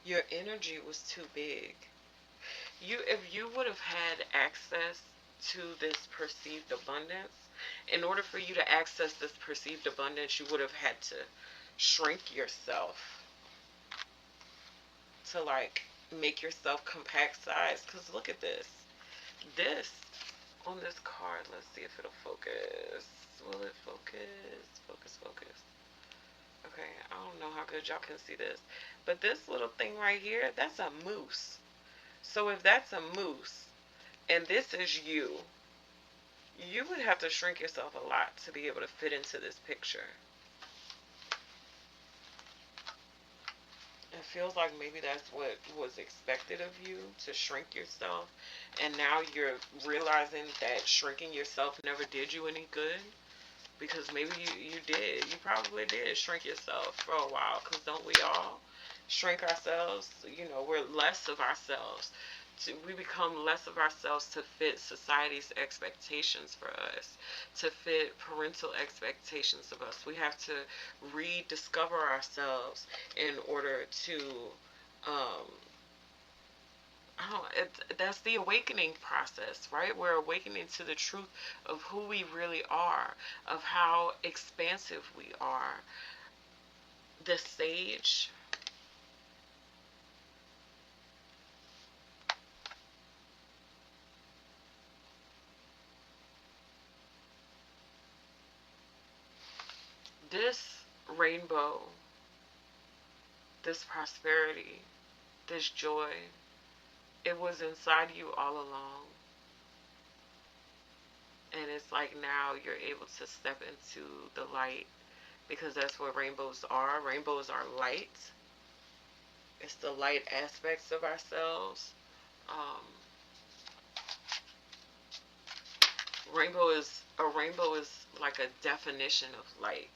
Your energy was too big. If you would have had access to this perceived abundance, in order for you to access this perceived abundance, you would have had to shrink yourself to like make yourself compact size. Because look at this. This on this card, let's see if it'll focus. Will it focus? Focus, focus. Okay, I don't know how good y'all can see this. But this little thing right here, that's a moose. So if that's a moose and this is you, you would have to shrink yourself a lot to be able to fit into this picture. It feels like maybe that's what was expected of you, to shrink yourself. And now you're realizing that shrinking yourself never did you any good. Because maybe you did. You probably did shrink yourself for a while. Because don't we all shrink ourselves? You know, we're less of ourselves. We become less of ourselves to fit society's expectations for us, to fit parental expectations of us. We have to rediscover ourselves in order to um, oh, that's the awakening process, right? We're awakening to the truth of who we really are, of how expansive we are. The sage, this rainbow, this prosperity, this joy, it was inside you all along. And it's like now you're able to step into the light because that's what rainbows are. Rainbows are light. It's the light aspects of ourselves. Um, rainbow is like a definition of light.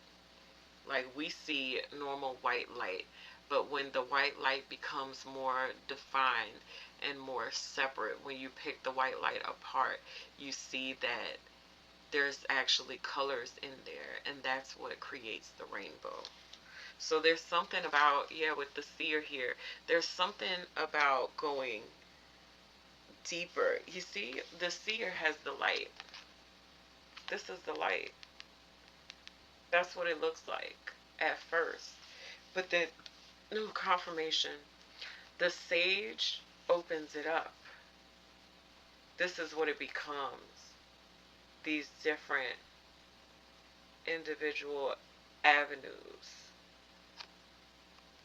Like we see normal white light, but when the white light becomes more defined and more separate, when you pick the white light apart, you see that there's actually colors in there, and that's what creates the rainbow. So there's something about, yeah, with the seer here, there's something about going deeper. You see, the seer has the light. This is the light. That's what it looks like at first. But the new confirmation, the sage opens it up. This is what it becomes. These different individual avenues.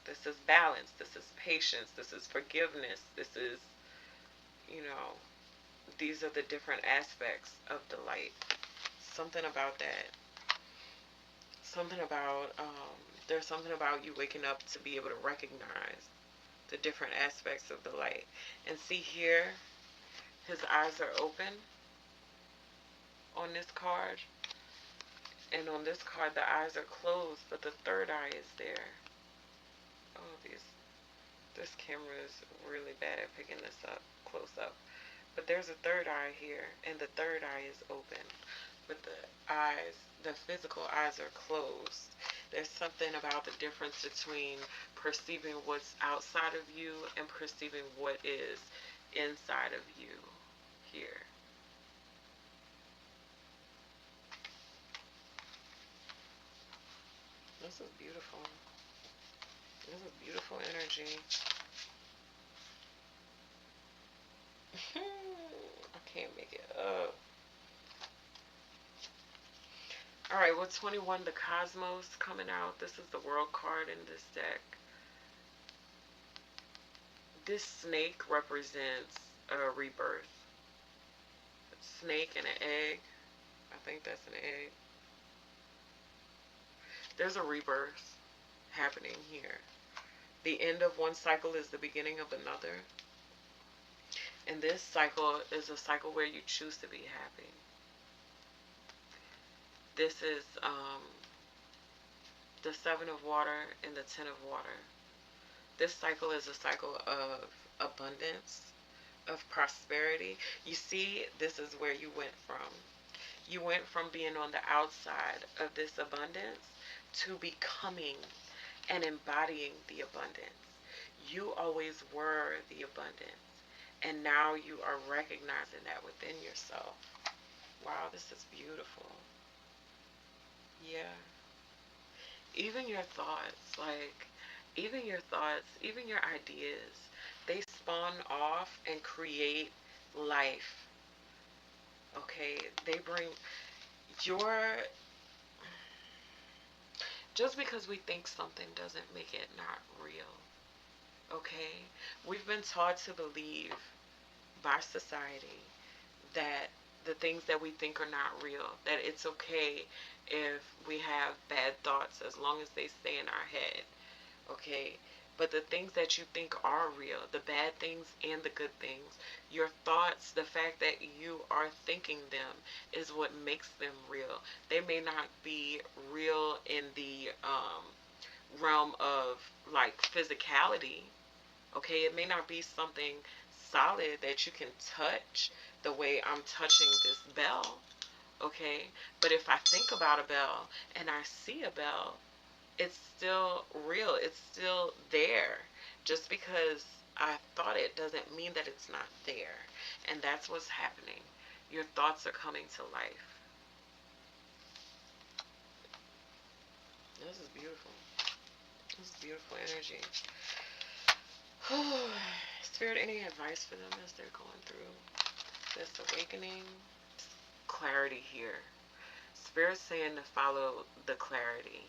This is balance. This is patience. This is forgiveness. This is, you know, these are the different aspects of the light. Something about that. Something about, there's something about you waking up to be able to recognize the different aspects of the light. And see here, his eyes are open on this card. And on this card, the eyes are closed, but the third eye is there. Oh, this camera is really bad at picking this up close up. But there's a third eye here, and the third eye is open. But the physical eyes are closed. There's something about the difference between perceiving what's outside of you and perceiving what is inside of you here. This is beautiful. This is beautiful energy. I can't make it up. Alright, with 21, the cosmos coming out. This is the world card in this deck. This snake represents a rebirth. A snake and an egg. I think that's an egg. There's a rebirth happening here. The end of one cycle is the beginning of another. And this cycle is a cycle where you choose to be happy. This is the Seven of Water and the Ten of Water. This cycle is a cycle of abundance, of prosperity. You see, this is where you went from. You went from being on the outside of this abundance to becoming and embodying the abundance. You always were the abundance. And now you are recognizing that within yourself. Wow, this is beautiful. Yeah. Even your thoughts, like, even your thoughts, even your ideas, they spawn off and create life. Okay? They bring your. Just because we think something doesn't make it not real. Okay? We've been taught to believe by society that the things that we think are not real, that it's okay if we have bad thoughts as long as they stay in our head, okay? But the things that you think are real, the bad things and the good things, your thoughts, the fact that you are thinking them is what makes them real. They may not be real in the realm of like physicality, okay? It may not be something solid that you can touch the way I'm touching this bell, okay? But if I think about a bell and I see a bell, it's still real. It's still there. Just because I thought it doesn't mean that it's not there. And that's what's happening. Your thoughts are coming to life. This is beautiful. This is beautiful energy. Spirit, any advice for them as they're going through this awakening? Clarity here. Spirit's saying to follow the clarity.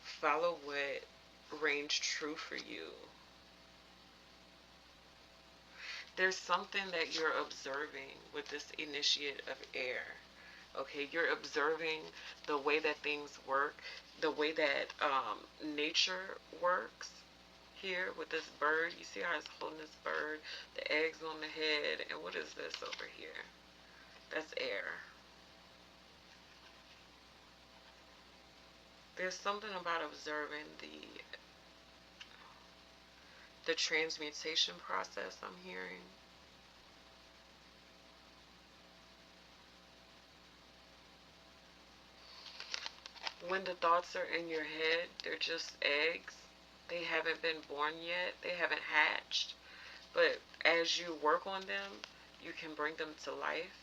Follow what rings true for you. There's something that you're observing with this initiate of air. Okay, you're observing the way that things work, the way that nature works. Here with this bird, you see how it's holding this bird, the eggs on the head, and what is this over here? That's air. There's something about observing the transmutation process I'm hearing. When the thoughts are in your head, they're just eggs. They haven't been born yet. They haven't hatched. But as you work on them, you can bring them to life.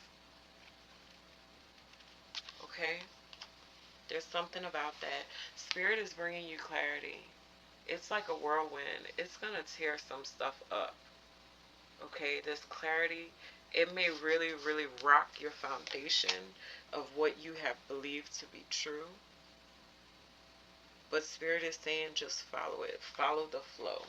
Okay? There's something about that. Spirit is bringing you clarity. It's like a whirlwind. It's going to tear some stuff up. Okay? This clarity, it may really, really rock your foundation of what you have believed to be true. But Spirit is saying just follow it. Follow the flow.